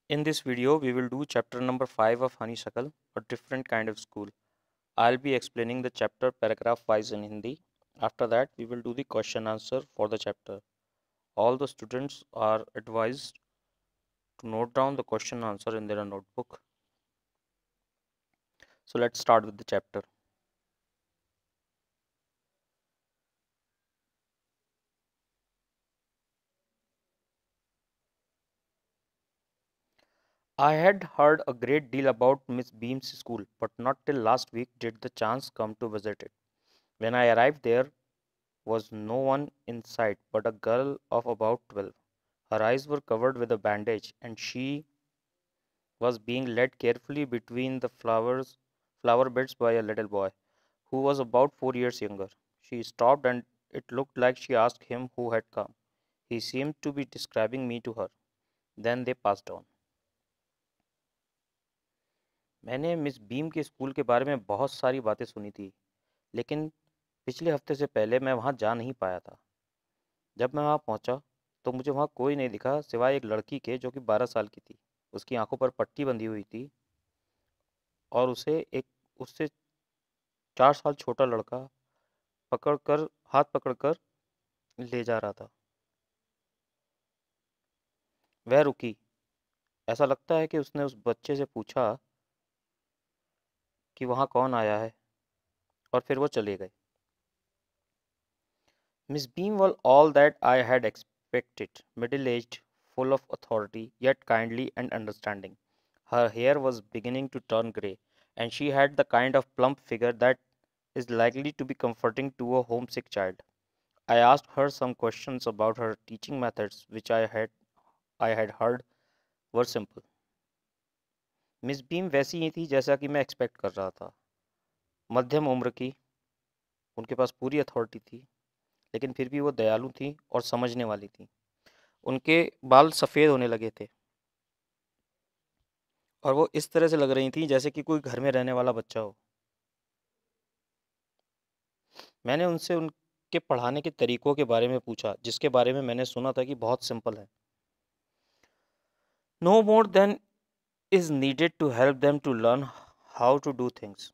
In this video, we will do chapter number 5 of Honeysuckle, a different kind of school. I'll be explaining the chapter paragraph wise in Hindi. After that, we will do the question answer for the chapter. All the students are advised to note down the question answer in their notebook. So let's start with the chapter. I had heard a great deal about Miss Beam's school, but not till last week did the chance come to visit it. When I arrived there was no one in sight but a girl of about 12. Her eyes were covered with a bandage, and she was being led carefully between the flower beds by a little boy, who was about 4 years younger. She stopped, and it looked like she asked him who had come. He seemed to be describing me to her. Then they passed on. मैंने miss beam के school के बारे में बहुत सारी बातें सुनी थी, लेकिन पिछले हफ्ते से पहले मैं वहाँ जा नहीं पाया था। जब मैं वहाँ पहुँचा तो मुझे वहाँ कोई नहीं दिखा सिवाय एक लड़की के जो कि 12 साल की थी। उसकी आंखों पर पट्टी बंधी हुई थी और उसे एक उससे 4 साल छोटा लड़का पकड़कर हाथ पकड़कर ले जा रहा था। वह रुकी। ऐसा लगता है कि उसने उस बच्चे से पूछा कि वहाँ कौन आया है, और फिर वो चले गए। Miss Beam was all that I had expected, middle-aged, full of authority, yet kindly and understanding. Her hair was beginning to turn grey, and she had the kind of plump figure that is likely to be comforting to a homesick child. I asked her some questions about her teaching methods, which I had heard were simple. Miss beam वैसी ही थी जैसा कि मैं expect कर रहा था। मध्यम उम्र की, उनके पास पूरी अथॉरिटी थी, लेकिन फिर भी वो दयालु थी और समझने वाली थी। उनके बाल सफ़ेद होने लगे थे और वो इस तरह से लग रही थी जैसे कि कोई घर में रहने वाला बच्चा हो। मैंने उनसे उनके पढ़ाने के तरीकों के बारे में पूछा, जिसके बारे में मैंने सुना था कि बहुत सिंपल है। No more than is needed to help them to learn how to do things.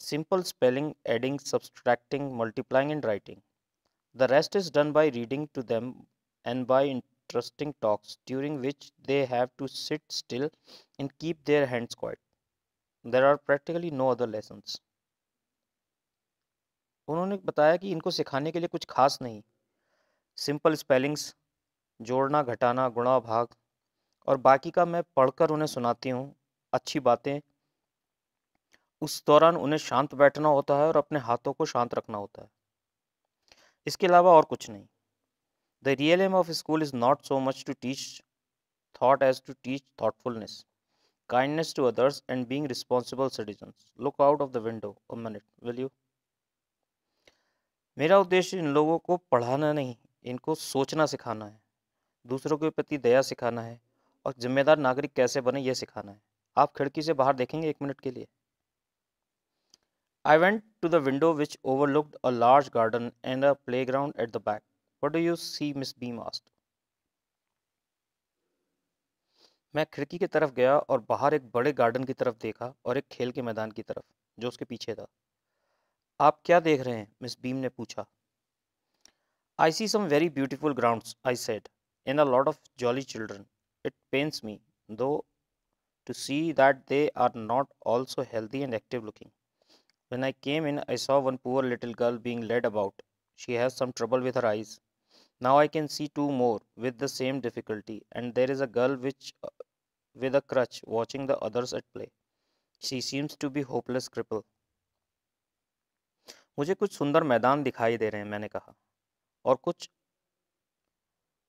Simple spelling, adding, subtracting, multiplying, and writing. The rest is done by reading to them and by interesting talks during which they have to sit still and keep their hands quiet. There are practically no other lessons. उन्होंने बताया कि इनको सिखाने के लिए कुछ खास नहीं। सिंपल स्पेलिंग्स, जोड़ना घटाना गुणा भाग, और बाकी का मैं पढ़कर उन्हें सुनाती हूँ। अच्छी बातें, उस दौरान उन्हें शांत बैठना होता है और अपने हाथों को शांत रखना होता है। इसके अलावा और कुछ नहीं। The real aim of school is not so much to teach thought as to teach thoughtfulness, kindness to others, and being responsible citizens. Look out of the window a minute, will you? मेरा उद्देश्य इन लोगों को पढ़ाना नहीं, इनको सोचना सिखाना है, दूसरों के प्रति दया सिखाना है और जिम्मेदार नागरिक कैसे बने यह सिखाना है। आप खिड़की से बाहर देखेंगे 1 मिनट के लिए? I went to the window which overlooked a large garden and a playground at the back. What do you see? Miss Beam asked. मैं खिड़की की तरफ गया और बाहर एक बड़े गार्डन की तरफ देखा और एक खेल के मैदान की तरफ जो उसके पीछे था। आप क्या देख रहे हैं? मिस बीम ने पूछा। I see some very beautiful grounds, I said, and a lot of jolly children. It pains me, though, to see that they are not all so healthy and active looking. When I came in, I saw one poor little girl being led about. She has some trouble with her eyes. Now I can see two more with the same difficulty, and there is a girl with a crutch watching the others at play. She seems to be hopeless cripple. मुझे कुछ सुंदर मैदान दिखाई दे रहे हैं, मैंने कहा, और कुछ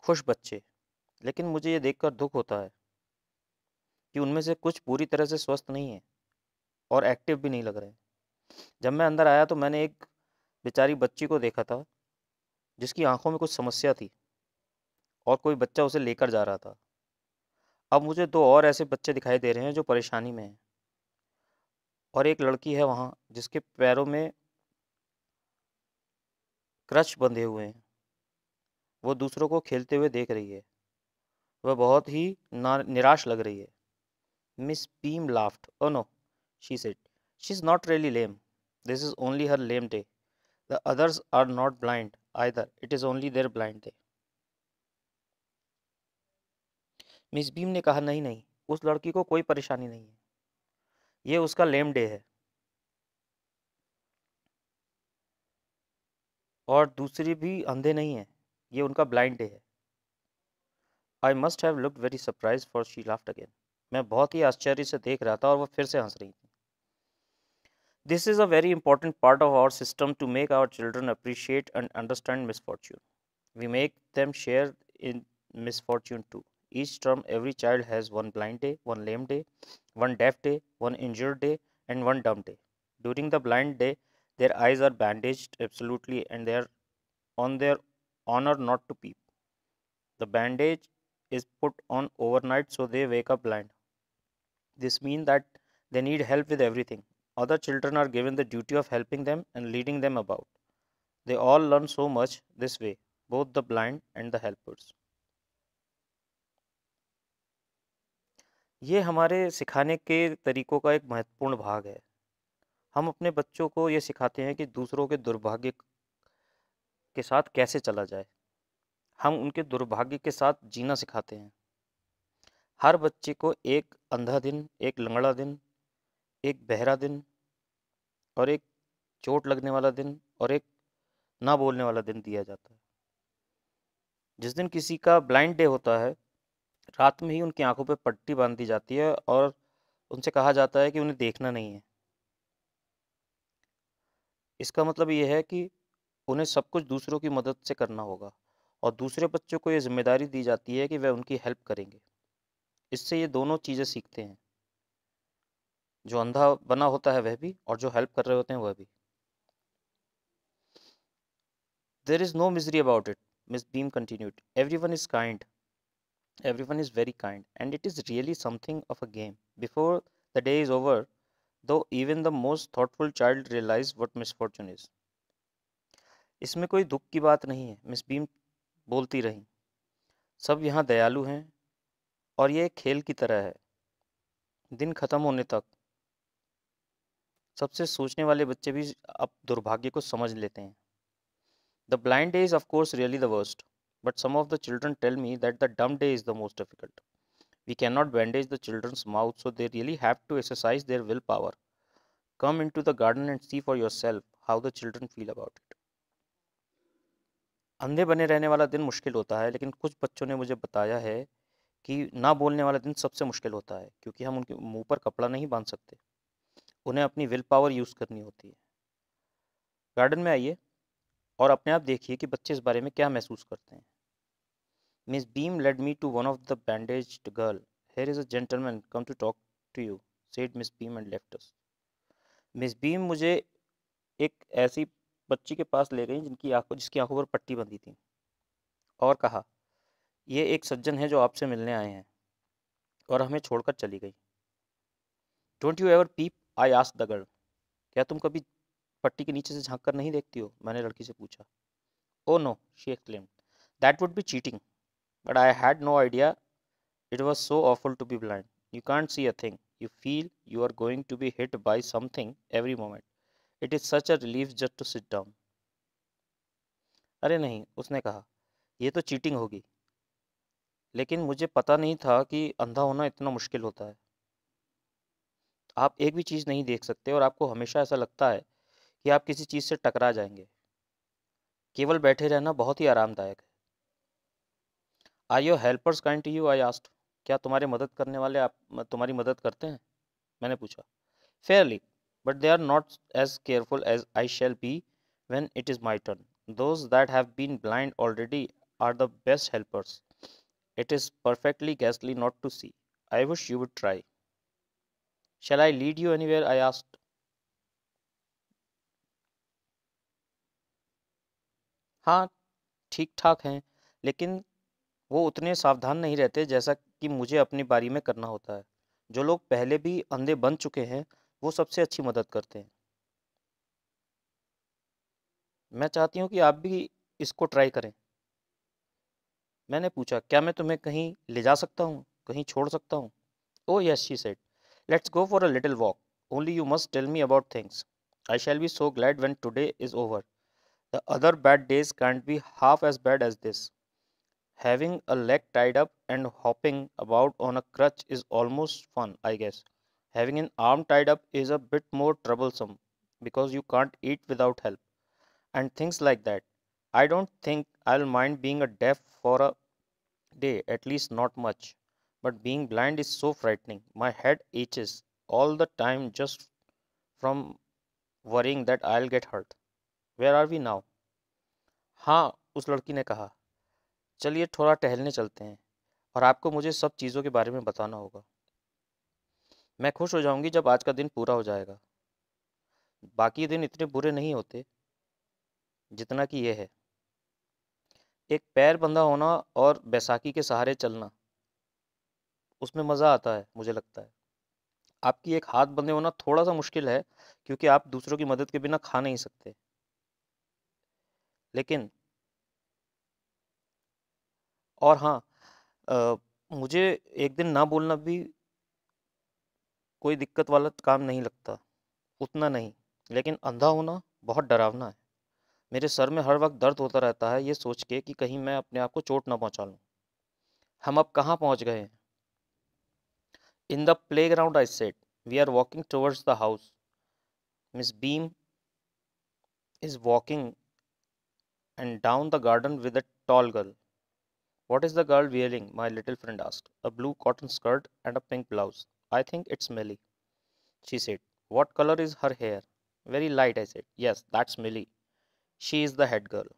खुश बच्चे, लेकिन मुझे ये देखकर दुख होता है कि उनमें से कुछ पूरी तरह से स्वस्थ नहीं है और एक्टिव भी नहीं लग रहे हैं। जब मैं अंदर आया तो मैंने एक बेचारी बच्ची को देखा था जिसकी आंखों में कुछ समस्या थी और कोई बच्चा उसे लेकर जा रहा था। अब मुझे दो और ऐसे बच्चे दिखाई दे रहे हैं जो परेशानी में हैं, और एक लड़की है वहाँ जिसके पैरों में क्रच बंधे हुए हैं। वो दूसरों को खेलते हुए देख रही है। वह बहुत ही निराश लग रही है। Miss beam laughed. Oh no, she said. She's not really lame. This is only her lame day. The others are not blind either. It is only their blind day. Miss beam ने कहा, नहीं नहीं, उस लड़की को कोई परेशानी नहीं है, ये उसका लेम डे है और दूसरी भी अंधे नहीं है, ये उनका ब्लाइंड डे है। I must have looked very surprise for she laughed again. मैं बहुत ही आश्चर्य से देख रहा था और वह फिर से हंस रही थी। This is a very important part of our system to make our children appreciate and understand misfortune. We make them share in misfortune too. Each term, every child has one blind day, one lame day, one deaf day, one injured day, and one dumb day. During the blind day, their eyes are bandaged absolutely and they are on their honor not to peep. The bandage is put on overnight so they wake up blind. This means that they need help with everything. Other children are given the duty of helping them and leading them about. They all learn so much this way, both the blind and the helpers. ये हमारे सिखाने के तरीकों का एक महत्वपूर्ण भाग है। हम अपने बच्चों को ये सिखाते हैं कि दूसरों के दुर्भाग्य के साथ कैसे चला जाए। हम उनके दुर्भाग्य के साथ जीना सिखाते हैं। हर बच्चे को एक अंधा दिन, एक लंगड़ा दिन, एक बहरा दिन और एक चोट लगने वाला दिन और एक ना बोलने वाला दिन दिया जाता है। जिस दिन किसी का ब्लाइंड डे होता है, रात में ही उनकी आंखों पर पट्टी बांध दी जाती है और उनसे कहा जाता है कि उन्हें देखना नहीं है। इसका मतलब ये है कि उन्हें सब कुछ दूसरों की मदद से करना होगा और दूसरे बच्चों को ये जिम्मेदारी दी जाती है कि वह उनकी हेल्प करेंगे। इससे ये दोनों चीज़ें सीखते हैं, जो अंधा बना होता है वह भी और जो हेल्प कर रहे होते हैं वह भी। There is no misery about it, Miss Beam continued. Everyone is kind. Everyone is very kind, and it is really something of a game. Before the day is over, though even the most thoughtful child realize what misfortune is. इसमें कोई दुख की बात नहीं है, miss beam बोलती रहीं। सब यहाँ दयालु हैं और ये एक खेल की तरह है। दिन खत्म होने तक सबसे सोचने वाले बच्चे भी अब दुर्भाग्य को समझ लेते हैं। The blind day is of course really the worst, but some of the children tell me that the dumb day is the most difficult. We cannot bandage the children's mouth, so they really have to exercise their willpower. Come into the garden and see for yourself how the children feel about it. अंधे बने रहने वाला दिन मुश्किल होता है, लेकिन कुछ बच्चों ने मुझे बताया है कि ना बोलने वाला दिन सबसे मुश्किल होता है, क्योंकि हम उनके मुंह पर कपड़ा नहीं बांध सकते। उन्हें अपनी विल पावर यूज़ करनी होती है। गार्डन में आइए और अपने आप देखिए कि बच्चे इस बारे में क्या महसूस करते हैं। Miss Beam led me to one of the bandaged girl. Here is a gentleman come to talk to you, said Miss Beam and left us. Miss Beam मुझे एक ऐसी बच्ची के पास ले गई जिसकी आंखों पर पट्टी बंधी थी और कहा, ये एक सज्जन है जो आपसे मिलने आए हैं, और हमें छोड़कर चली गई। Don't you ever peep? I asked the girl. क्या तुम कभी पट्टी के नीचे से झांक कर नहीं देखती हो? मैंने लड़की से पूछा। Oh no, she exclaimed, that would be cheating, but I had no idea it was so awful to be blind. You can't see a thing. You feel you are going to be hit by something every moment. It is such a relief just to sit down. अरे नहीं, उसने कहा, ये तो cheating होगी। लेकिन मुझे पता नहीं था कि अंधा होना इतना मुश्किल होता है। आप एक भी चीज़ नहीं देख सकते और आपको हमेशा ऐसा लगता है कि आप किसी चीज़ से टकरा जाएंगे। केवल बैठे रहना बहुत ही आरामदायक है। Are your helpers kind to you? I asked. क्या तुम्हारे मदद करने वाले तुम्हारी मदद करते हैं? मैंने पूछा। Fairly, but they are not as careful as I shall be when it is my turn. Those that have been blind already are the best helpers. It is perfectly ghastly not to see. I wish you would try. Shall I lead you anywhere? I asked. हाँ, ठीक ठाक हैं, लेकिन वो उतने सावधान नहीं रहते जैसा कि मुझे अपनी बारी में करना होता है। जो लोग पहले भी अंधे बन चुके हैं, वो सबसे अच्छी मदद करते हैं। मैं चाहती हूँ कि आप भी इसको ट्राई करें। मैंने पूछा, क्या मैं तुम्हें कहीं ले जा सकता हूँ, कहीं छोड़ सकता हूँ? Oh yes, she said. Let's go for a little walk. Only you must tell me about things. I shall be so glad when today is over. The other bad days can't be half as bad as this. Having a leg tied up and hopping about on a crutch is almost fun, I guess. Having an arm tied up is a bit more troublesome because you can't eat without help and things like that. I don't think I'll mind being a deaf for a day, at least not much. But being blind is so frightening. My head itches all the time just from worrying that I'll get hurt. Where are we now? हाँ, उस लड़की ने कहा, चलिए थोड़ा टहलने चलते हैं और आपको मुझे सब चीज़ों के बारे में बताना होगा। मैं खुश हो जाऊंगी जब आज का दिन पूरा हो जाएगा। बाकी दिन इतने बुरे नहीं होते जितना कि ये है। एक पैर बंधा होना और बैसाखी के सहारे चलना, उसमें मज़ा आता है, मुझे लगता है। आपकी एक हाथ बंधे होना थोड़ा सा मुश्किल है क्योंकि आप दूसरों की मदद के बिना खा नहीं सकते। लेकिन और हाँ, अ, मुझे एक दिन ना बोलना भी कोई दिक्कत वाला काम नहीं लगता, उतना नहीं। लेकिन अंधा होना बहुत डरावना है। मेरे सर में हर वक्त दर्द होता रहता है ये सोच के कि कहीं मैं अपने आप को चोट ना पहुंचा लूं। हम अब कहाँ पहुंच गए हैं? In the playground, I said. We are walking towards the house. Miss Beam is walking and down the garden with a tall girl. What is the girl wearing? My little friend asked. A blue cotton skirt and a pink blouse. I think it's Millie, she said. What color is her hair? Very light, I said. Yes, that's Millie. She is the head girl.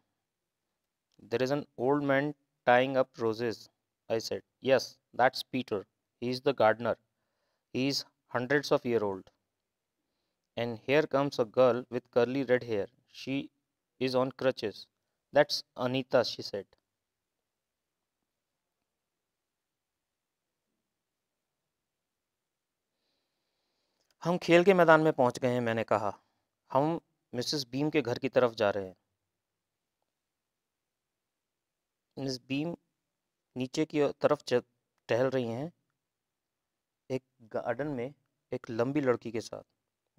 There is an old man tying up roses, I said. Yes, that's Peter. He is the gardener. He is hundreds of years old. And here comes a girl with curly red hair. She is on crutches. That's Anita, she said. हम खेल के मैदान में पहुंच गए हैं, मैंने कहा। हम मिसेस बीम के घर की तरफ जा रहे हैं। मिस बीम नीचे की तरफ टहल रही हैं, एक गार्डन में एक लंबी लड़की के साथ।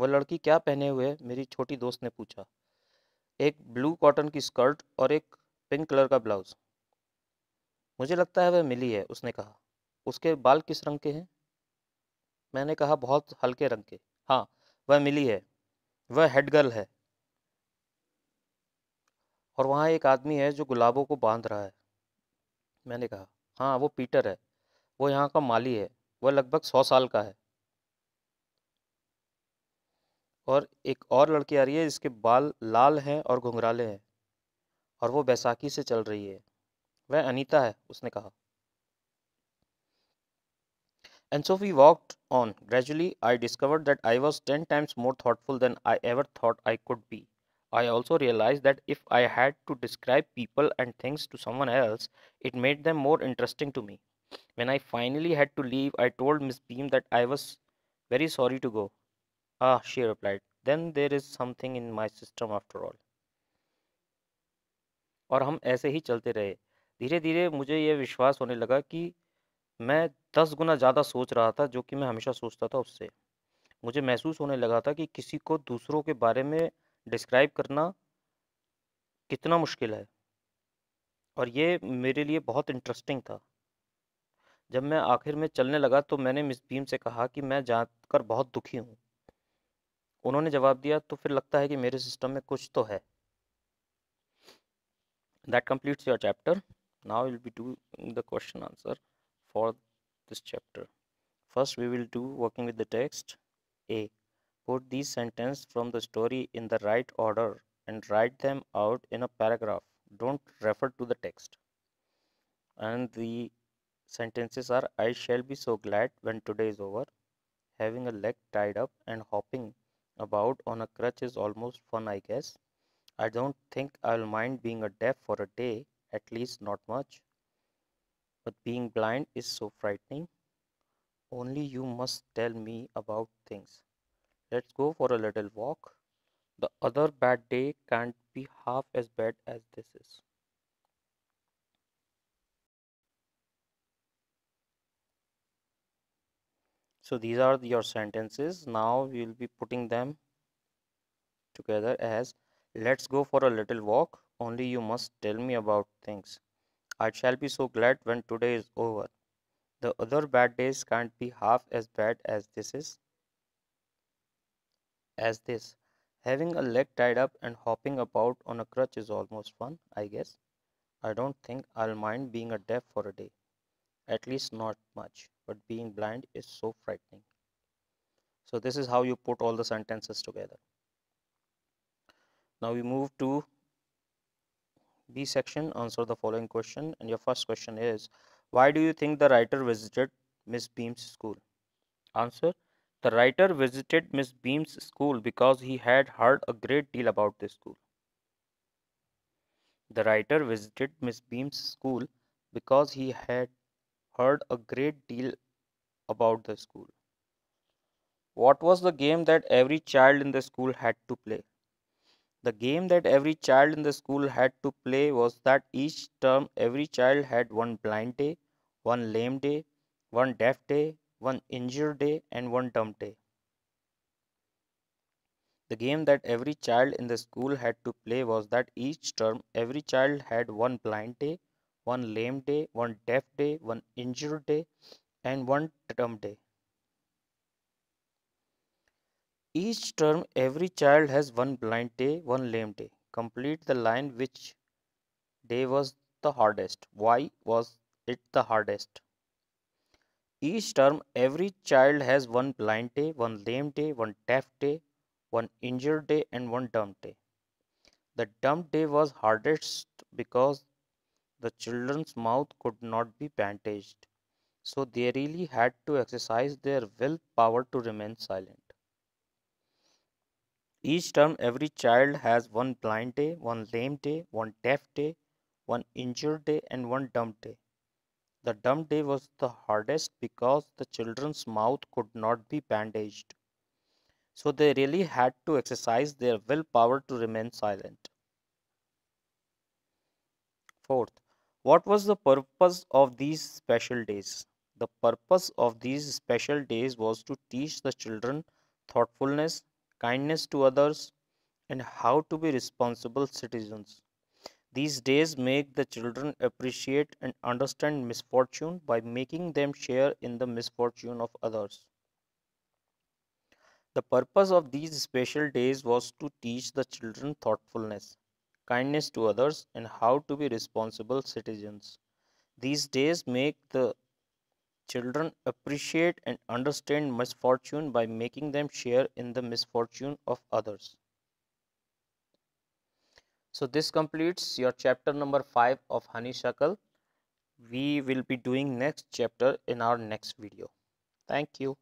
वह लड़की क्या पहने हुए है? मेरी छोटी दोस्त ने पूछा। एक ब्लू कॉटन की स्कर्ट और एक पिंक कलर का ब्लाउज। मुझे लगता है वह मिली है, उसने कहा। उसके बाल किस रंग के हैं? मैंने कहा, बहुत हल्के रंग के। हाँ, वह मिली है। वह हेड गर्ल है। और वहाँ एक आदमी है जो गुलाबों को बांध रहा है, मैंने कहा। हाँ, वो पीटर है। वो यहाँ का माली है। वह लगभग 100 साल का है। और एक और लड़की आ रही है जिसके बाल लाल हैं और घुंघराले हैं और वो बैसाखी से चल रही है। वह अनीता है, उसने कहा। And so we walked on. Gradually, I discovered that I was 10 times more thoughtful than I ever thought I could be. I also realized that if I had to describe people and things to someone else, it made them more interesting to me. When I finally had to leave, I told Miss Beam that I was very sorry to go. Ah, she replied, then there is something in my system after all. और हम ऐसे ही चलते रहे। धीरे धीरे मुझे यह विश्वास होने लगा कि मैं 10 गुना ज़्यादा सोच रहा था जो कि मैं हमेशा सोचता था उससे। मुझे महसूस होने लगा था कि किसी को दूसरों के बारे में डिस्क्राइब करना कितना मुश्किल है, और ये मेरे लिए बहुत इंटरेस्टिंग था। जब मैं आखिर में चलने लगा तो मैंने मिस बीम से कहा कि मैं जानकर बहुत दुखी हूँ। उन्होंने जवाब दिया, तो फिर लगता है कि मेरे सिस्टम में कुछ तो है। That completes your chapter. Now we'll be doing the question answer for this chapter. First, we will do working with the text. A. Put these sentences from the story in the right order and write them out in a paragraph. Don't refer to the text. And the sentences are: I shall be so glad when today is over. Having a leg tied up and hopping about on a crutch is almost fun, I guess. I don't think I'll mind being a deaf for a day, at least not much. But being blind is so frightening. Only you must tell me about things. Let's go for a little walk. The other bad day can't be half as bad as this is. So these are your sentences. Now we will be putting them together as, let's go for a little walk. Only you must tell me about things. I shall be so glad when today is over. The other bad days can't be half as bad as this. Having a leg tied up and hopping about on a crutch is almost fun, I guess. I don't think I'll mind being a deaf for a day. At least not much. But being blind is so frightening. So this is how you put all the sentences together. Now we move to B section. Answer the following question. And your first question is, why do you think the writer visited Miss Beam's school? Answer. The writer visited Miss Beam's school because he had heard a great deal about this school. The writer visited Miss Beam's school because he had heard a great deal about the school. What was the game that every child in the school had to play? The game that every child in the school had to play was that each term every child had one blind day, one lame day, one deaf day, one injured day, and one dumb day. The game that every child in the school had to play was that each term every child had one blind day, one lame day, one deaf day, one injured day, and one dumb day. Each term every child has one blind day, one lame day. Complete the line. Which day was the hardest? Why was it the hardest? Each term every child has one blind day, one lame day, one deaf day, one injured day, and one dumb day. The dumb day was hardest because the children's mouth could not be bandaged, so they really had to exercise their willpower to remain silent. Each term every child has one blind day, one lame day, one deaf day, one injured day, and one dumb day. The dumb day was the hardest because the children's mouth could not be bandaged, so they really had to exercise their willpower to remain silent. Fourth, what was the purpose of these special days? The purpose of these special days was to teach the children thoughtfulness, kindness to others, and how to be responsible citizens. These days make the children appreciate and understand misfortune by making them share in the misfortune of others. The purpose of these special days was to teach the children thoughtfulness, kindness to others, and how to be responsible citizens. These days make the children appreciate and understand misfortune by making them share in the misfortune of others. So this completes your chapter number 5 of Honeysuckle. We will be doing next chapter in our next video. Thank you.